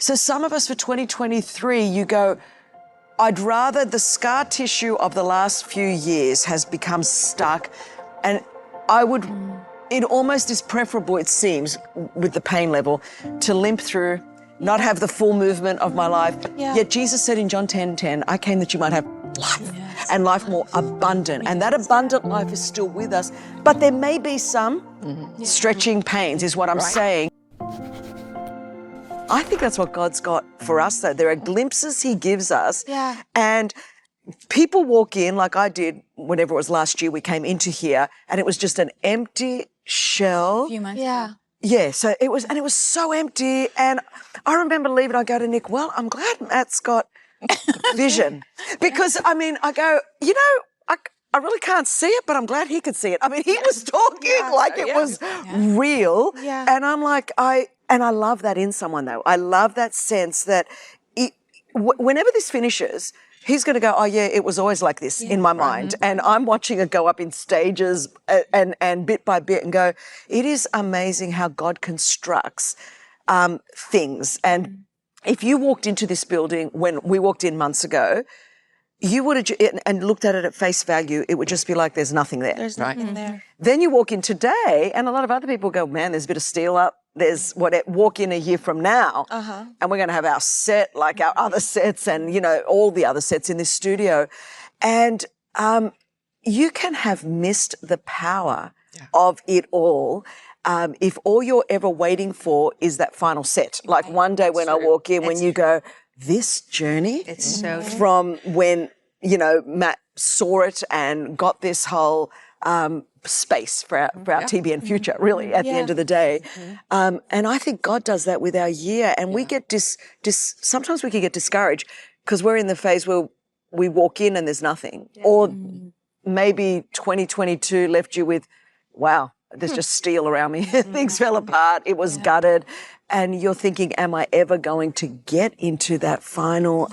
So some of us for 2023, you go, I'd rather the scar tissue of the last few years has become stuck, and it almost is preferable, it seems, with the pain level, to limp through, not have the full movement of my life. Yeah. Yet Jesus said in John 10:10, I came that you might have life and life more abundant. And that abundant life is still with us. But there may be some stretching pains, is what I'm saying. I think that's what God's got for us, though. There are glimpses he gives us. Yeah. And people walk in, like I did, whenever it was last year, we came into here, and it was just an empty shell. A few months Yeah. ago. Yeah, so it was so empty. And I remember leaving, I go to Nick, well, I'm glad Matt's got vision. Because, I mean, I go, you know, I really can't see it, but I'm glad he could see it. I mean, he was talking like it was real. Yeah. And I'm like, I love that in someone, though. I love that sense that whenever this finishes, he's going to go, oh, yeah, it was always like this in my mind. And I'm watching it go up in stages and bit by bit and go, it is amazing how God constructs things. And if you walked into this building when we walked in months ago, you would have and looked at it at face value, it would just be like there's nothing there. There's nothing there. Then you walk in today, and a lot of other people go, man, there's a bit of steel up. There's walk in a year from now, and we're going to have our set like our other sets and, you know, all the other sets in this studio. And you can have missed the power of it all if all you're ever waiting for is that final set. Like one day when I walk in, when you go, this journey from when, you know, Matt saw it and got this whole space for our TBN future, really, at the end of the day. And I think God does that with our year. And we get sometimes we can get discouraged because we're in the phase where we walk in and there's nothing. Or maybe 2022 left you with, wow, there's just steel around me. Things fell apart. It was gutted. And you're thinking, am I ever going to get into that final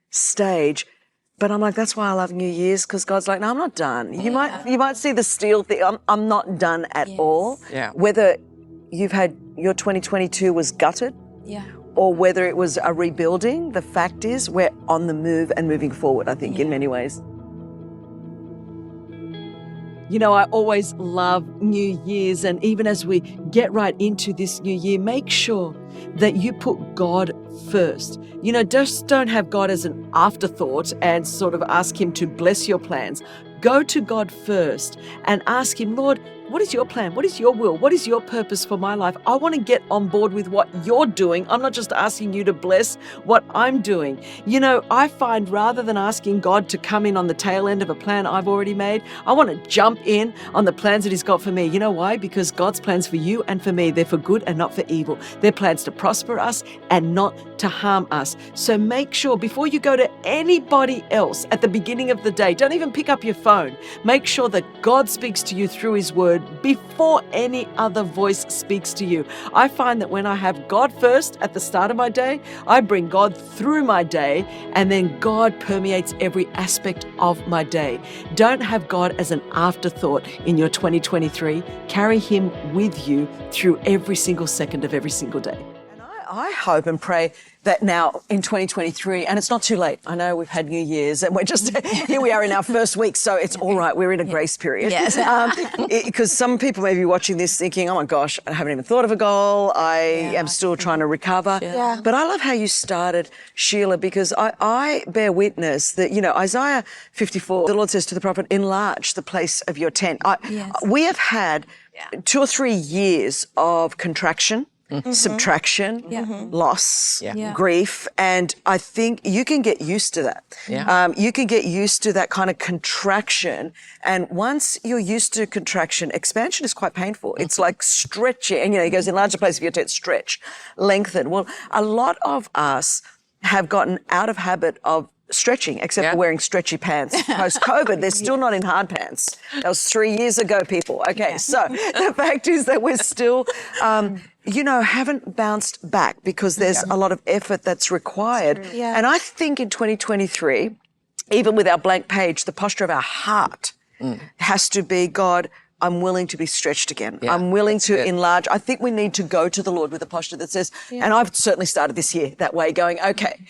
stage? But I'm like, that's why I love New Year's, because God's like, no, I'm not done. You might see the steel thing. I'm not done at all. Yeah. Whether you've had your 2022 was gutted, or whether it was a rebuilding, the fact is we're on the move and moving forward, I think, in many ways. You know, I always love New Year's, and even as we get right into this new year, make sure that you put God first. You know, just don't have God as an afterthought and sort of ask him to bless your plans. Go to God first and ask him, Lord, what is your plan? What is your will? What is your purpose for my life? I want to get on board with what you're doing. I'm not just asking you to bless what I'm doing. You know, I find rather than asking God to come in on the tail end of a plan I've already made, I want to jump in on the plans that he's got for me. You know why? Because God's plans for you and for me, they're for good and not for evil. They're plans to prosper us and not to harm us. So make sure before you go to anybody else at the beginning of the day, don't even pick up your phone. Make sure that God speaks to you through his word before any other voice speaks to you. I find that when I have God first at the start of my day, I bring God through my day, and then God permeates every aspect of my day. Don't have God as an afterthought in your 2023. Carry him with you through every single second of every single day. I hope and pray that now in 2023, and it's not too late. I know we've had New Year's and we're just, here we are in our first week, so it's all right. We're in a grace period. Yes. Because some people may be watching this thinking, oh my gosh, I haven't even thought of a goal. I am still trying to recover. Yeah. But I love how you started, Sheila, because I bear witness that, you know, Isaiah 54, the Lord says to the prophet, enlarge the place of your tent. We have had 2 or 3 years of contraction, subtraction, loss, grief, and I think you can get used to that. You can get used to that kind of contraction, and once you're used to contraction, expansion is quite painful. It's like stretching, and you know, he goes, enlarge the place of your tent, stretch, lengthen. Well, a lot of us have gotten out of habit of stretching, except for wearing stretchy pants. Post-COVID, they're still not in hard pants. That was 3 years ago, people. Okay, so the fact is that we're still, you know, haven't bounced back because there's a lot of effort that's required. And I think in 2023, even with our blank page, the posture of our heart has to be, God, I'm willing to be stretched again. Yeah, I'm willing to good. enlarge. I think we need to go to the Lord with a posture that says, and I've certainly started this year that way, going, okay,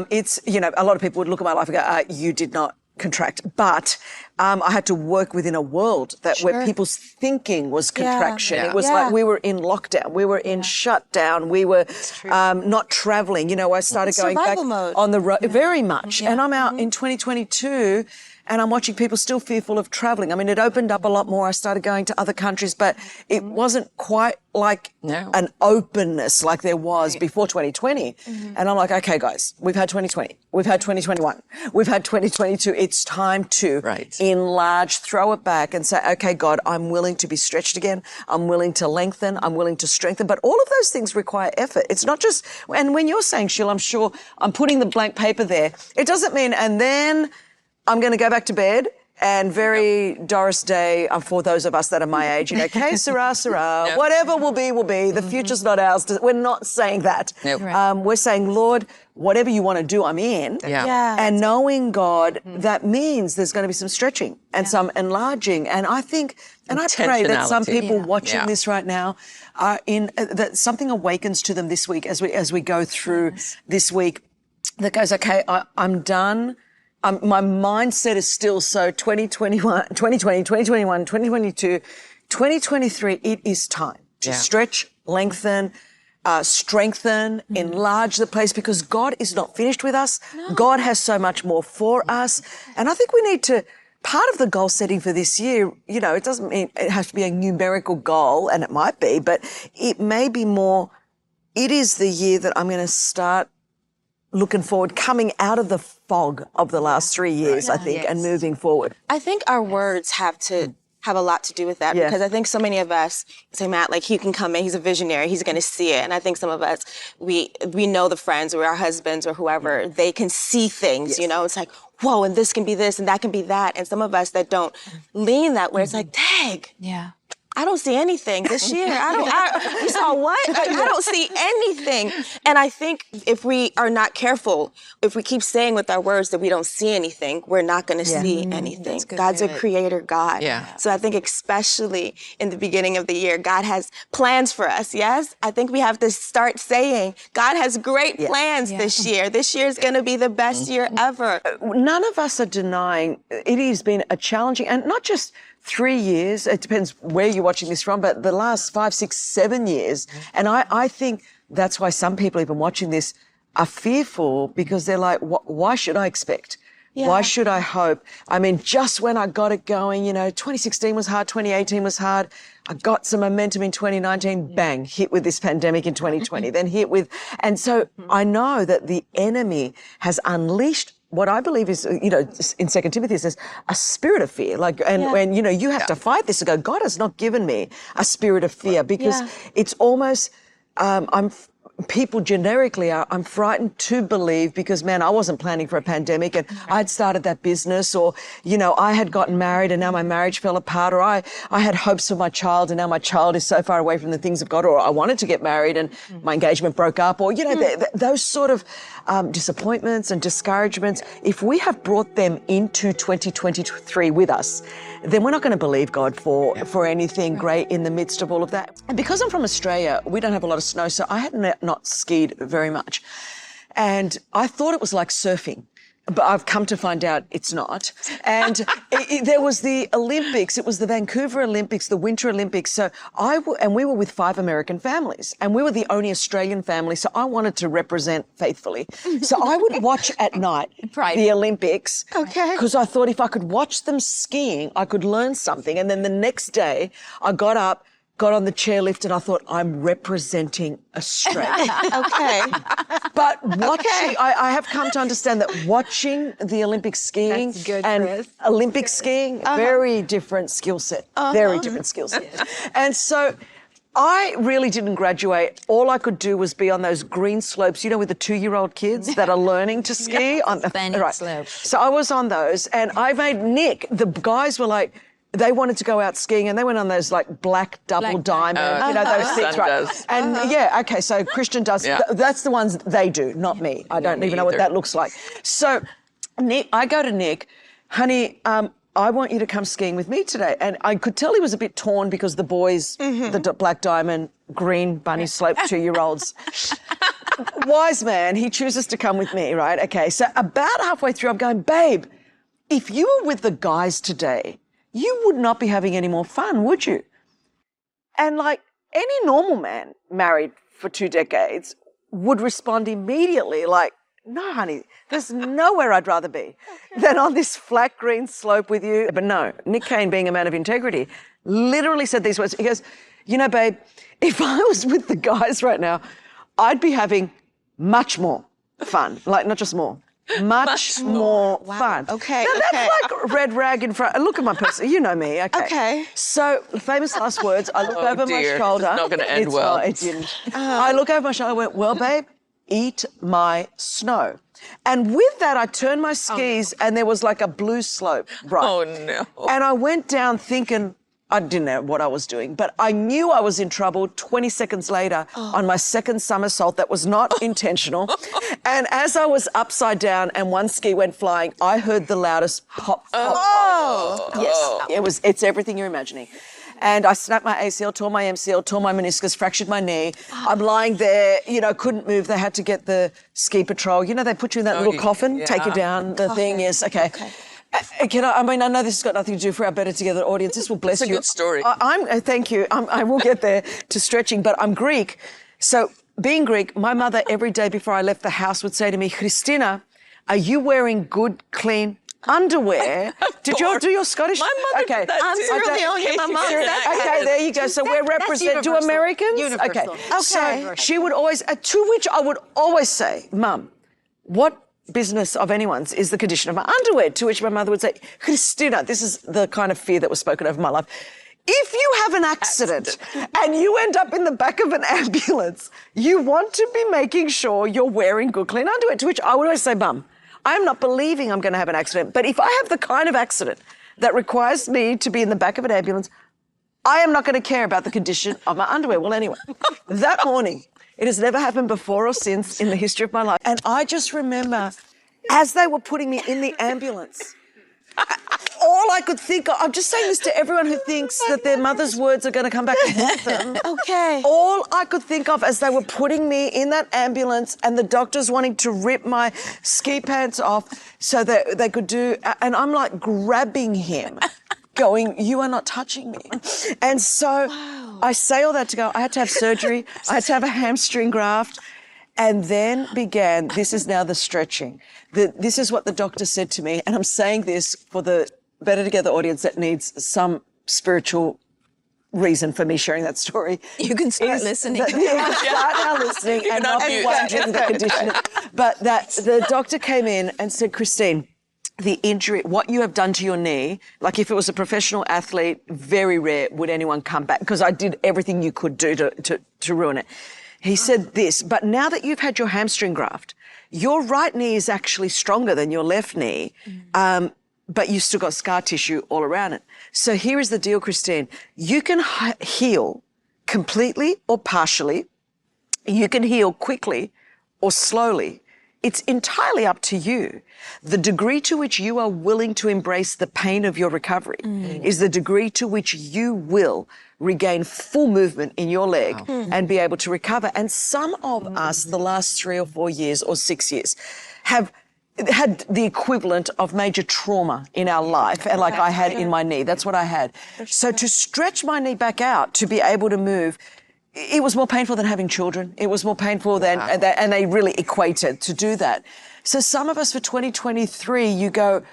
it's, you know, a lot of people would look at my life and go, you did not contract. But I had to work within a world that where people's thinking was contraction. Yeah. It was like we were in lockdown. We were in shutdown. We were not traveling. You know, I started going back mode. on the road very much. And I'm out in 2022 and I'm watching people still fearful of traveling. I mean, it opened up a lot more. I started going to other countries, but it wasn't quite like an openness like there was before 2020. And I'm like, okay, guys, we've had 2020. We've had 2021. We've had 2022. It's time to enlarge, throw it back and say, okay, God, I'm willing to be stretched again. I'm willing to lengthen. I'm willing to strengthen. But all of those things require effort. It's not just, and when you're saying, Sheila, I'm sure I'm putting the blank paper there. It doesn't mean, and then I'm going to go back to bed and very Doris Day for those of us that are my age, you know, que sera, sera, whatever will be, will be. The future's not ours. We're not saying that. We're saying, Lord, whatever you want to do, I'm in. And knowing God, that means there's going to be some stretching and some enlarging. And I think, and I pray that some people watching this right now are in, that something awakens to them this week as we go through this week that goes, okay, I'm done. My mindset is still so 2020, 2021, 2022, 2023, it is time to stretch, lengthen, strengthen, enlarge the place because God is not finished with us. God has so much more for us. And I think we need to, part of the goal setting for this year, you know, it doesn't mean it has to be a numerical goal, and it might be, but it may be more, it is the year that I'm going to start looking forward, coming out of the fog of the last 3 years, I think, and moving forward. I think our words have a lot to do with that because I think so many of us say, Matt, like he can come in, he's a visionary, he's going to see it. And I think some of us, we know the friends or our husbands or whoever, they can see things, you know, it's like, whoa, and this can be this and that can be that. And some of us that don't lean that way, it's like, dang. Yeah. I don't see anything this year. You saw what? Like, I don't see anything. And I think if we are not careful, if we keep saying with our words that we don't see anything, we're not going to see anything. God's a creator God. So I think especially in the beginning of the year, God has plans for us, yes? I think we have to start saying, God has great plans this year. This year is going to be the best year ever. None of us are denying it has been a challenging, and not just 3 years, it depends where you're watching this from, but the last 5, 6, 7 years. And I think that's why some people even watching this are fearful because they're like, why should I expect? Why should I hope? I mean, just when I got it going, you know, 2016 was hard, 2018 was hard. I got some momentum in 2019, bang, hit with this pandemic in 2020, then hit with, and so I know that the enemy has unleashed what I believe is, you know, in 2 Timothy it says, a spirit of fear. Like, and you know, you have to fight this and go, God has not given me a spirit of fear because it's almost, people generically are, I'm frightened to believe because, man, I wasn't planning for a pandemic and I'd started that business, or, you know, I had gotten married and now my marriage fell apart, or I had hopes for my child and now my child is so far away from the things of God, or I wanted to get married and my engagement broke up, or, you know, those sort of disappointments and discouragements. If we have brought them into 2023 with us, then we're not going to believe God for anything great in the midst of all of that. And because I'm from Australia, we don't have a lot of snow, so I had not skied very much. And I thought it was like surfing, but I've come to find out it's not. And there was the Olympics. It was the Vancouver Olympics, the Winter Olympics. So and we were with 5 American families, and we were the only Australian family. So I wanted to represent faithfully. So I would watch at night the Olympics. Okay. Because I thought if I could watch them skiing, I could learn something. And then the next day I got up, got on the chairlift, and I thought, I'm representing Australia. But watching, I have come to understand that watching the Olympic skiing and Olympic skiing, very different skill set, very different skill set. And so I really didn't graduate. All I could do was be on those green slopes, you know, with the 2-year-old kids that are learning to ski. On the slopes. So I was on those, and I made Nick, the guys were like, they wanted to go out skiing and they went on those like black double diamond, you know, those things, right? And so Christian does, that's the ones they do, not me. I don't even know what that looks like. So Nick, I go to Nick, honey, I want you to come skiing with me today. And I could tell he was a bit torn because the boys, the Black Diamond, green bunny slope 2-year-olds. Wise man, he chooses to come with me, right? Okay, so about halfway through, I'm going, babe, if you were with the guys today, you would not be having any more fun, would you? And like any normal man married for 2 decades would respond immediately like, no, honey, there's nowhere I'd rather be than on this flat green slope with you. But no, Nick Caine, being a man of integrity, literally said these words. He goes, you know, babe, if I was with the guys right now, I'd be having much more fun. Like, not just more. Much more fun. Okay. Now, that's like red rag in front. Look at my person. You know me. Okay. Okay. So, famous last words. I look over my shoulder. It's not going to end well. It didn't. I look over my shoulder. I went, well, babe, eat my snow. And with that, I turned my skis and there was like a blue slope. Right. Oh, no. And I went down thinking, I didn't know what I was doing, but I knew I was in trouble 20 seconds later on my second somersault that was not intentional. And as I was upside down and one ski went flying, I heard the loudest pop, pop, pop. Yes, it's everything you're imagining. And I snapped my ACL, tore my MCL, tore my meniscus, fractured my knee. I'm lying there, you know, couldn't move. They had to get the ski patrol. You know, they put you in that little coffin, take you down. The thing is, okay. I mean, I know this has got nothing to do for our Better Together audience. This will bless you. It's a good story. Thank you. I will get there to stretching, but I'm Greek. So being Greek, my mother every day before I left the house would say to me, Christina, are you wearing good, clean underwear? Did you do your Scottish? My mother did that I'm too. really only my mom. Okay, there you go. So we're representing. Do Americans? Universal. Okay. So she would always, to which I would always say, Mum, what business of anyone's is the condition of my underwear? To which my mother would say, Christina, this is the kind of fear that was spoken over my life. If you have an accident and you end up in the back of an ambulance, you want to be making sure you're wearing good, clean underwear. To which I would always say, Mum, I'm not believing I'm going to have an accident, but if I have the kind of accident that requires me to be in the back of an ambulance, I am not going to care about the condition of my underwear. Well, anyway, that morning, it has never happened before or since in the history of my life. And I just remember, as they were putting me in the ambulance, all I could think of, I'm just saying this to everyone who thinks that their mother's words are going to come back and haunt them. Okay. All I could think of as they were putting me in that ambulance and the doctors wanting to rip my ski pants off so that they could do, and I'm like grabbing him, going, you are not touching me. And so I say all that to go, I had to have surgery, I had to have a hamstring graft. And then began, this is now the stretching. This is what the doctor said to me, and I'm saying this for the Better Together audience that needs some spiritual reason for me sharing that story. You can start listening. You can start now listening and not be wondering the condition. But that the doctor came in and said, Christine, the injury, what you have done to your knee, like if it was a professional athlete, very rare would anyone come back, because I did everything you could do to ruin it. He said this, but now that you've had your hamstring graft, your right knee is actually stronger than your left knee, but you've still got scar tissue all around it. So here is the deal, Christine. You can heal completely or partially. You can heal quickly or slowly. It's entirely up to you. The degree to which you are willing to embrace the pain of your recovery is the degree to which you will regain full movement in your leg and be able to recover. And some of us, the last 3 or 4 years or 6 years, have had the equivalent of major trauma in our life, and like I had in my knee. That's what I had. So to stretch my knee back out, to be able to move, it was more painful than having children. It was more painful than, and they really equated to do that. So some of us for 2023, you go,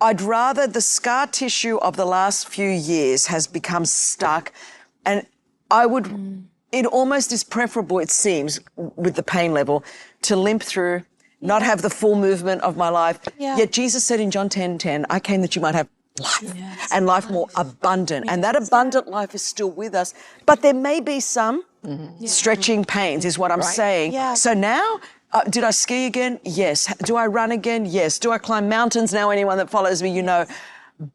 I'd rather the scar tissue of the last few years has become stuck, and I would, it almost is preferable, it seems, with the pain level, to limp through, not have the full movement of my life. Yet Jesus said in John 10:10, I came that you might have life and life more abundant. And that abundant life is still with us, but there may be some stretching pains is what I'm saying. So now, did I ski again? Yes. Do I run again? Yes. Do I climb mountains now? Anyone that follows me, you know.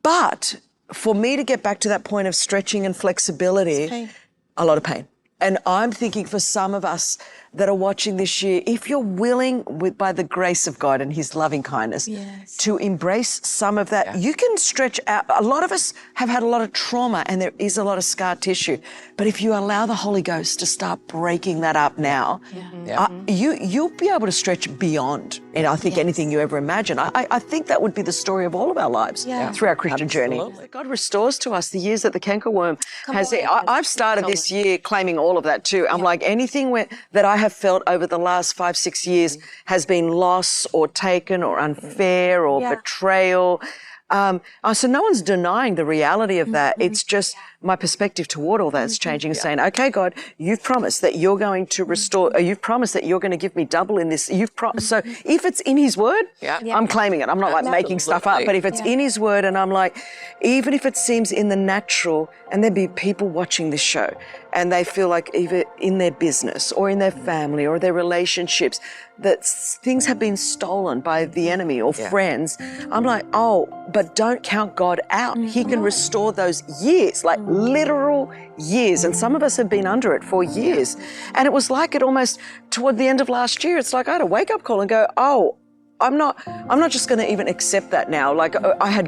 But for me to get back to that point of stretching and flexibility, a lot of pain. And I'm thinking for some of us, that are watching this year, if you're willing, by the grace of God and his loving kindness, to embrace some of that, you can stretch out. A lot of us have had a lot of trauma and there is a lot of scar tissue. But if you allow the Holy Ghost to start breaking that up now, you'll be able to stretch beyond, and I think anything you ever imagine. I think that would be the story of all of our lives through our Christian journey. God restores to us the years that the cankerworm has. I've started this year claiming all of that too. I'm like, anything that I have felt over the last 5-6 years has been loss or taken or unfair or betrayal. So no one's denying the reality of that. It's just my perspective toward all that's changing and saying, okay, God, you've promised that you're going to restore, you've promised that you're going to give me double in this. So if it's in his word, I'm claiming it. I'm not like making stuff up, but if it's in his word, and I'm like, even if it seems in the natural, and there'd be people watching this show and they feel like either in their business or in their family or their relationships that things have been stolen by the enemy or friends, I'm like, oh, but don't count God out. He can restore those years, like literal years. And some of us have been under it for years. And it was like it almost toward the end of last year, it's like I had a wake-up call and go, oh, I'm not just going to even accept that now. Like I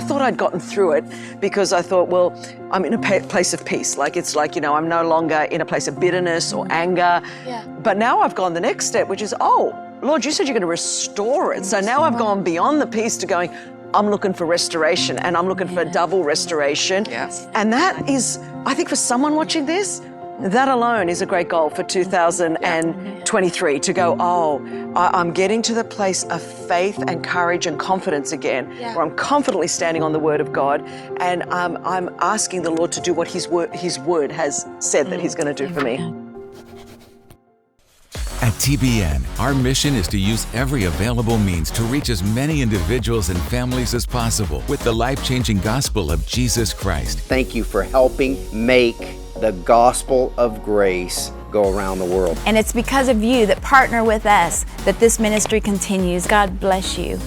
thought I'd gotten through it because I thought, well, I'm in a place of peace. Like it's like, I'm no longer in a place of bitterness or anger. But now I've gone the next step, which is, oh, Lord, you said you're going to restore it. So now I've gone beyond the peace to going, I'm looking for restoration, and I'm looking for double restoration. And that is, I think for someone watching this, that alone is a great goal for 2023 to go, I'm getting to the place of faith and courage and confidence again, where I'm confidently standing on the word of God, and I'm asking the Lord to do what his word has said that he's going to do for me. At TBN, our mission is to use every available means to reach as many individuals and families as possible with the life-changing gospel of Jesus Christ. Thank you for helping make the gospel of grace go around the world. And it's because of you that partner with us that this ministry continues. God bless you.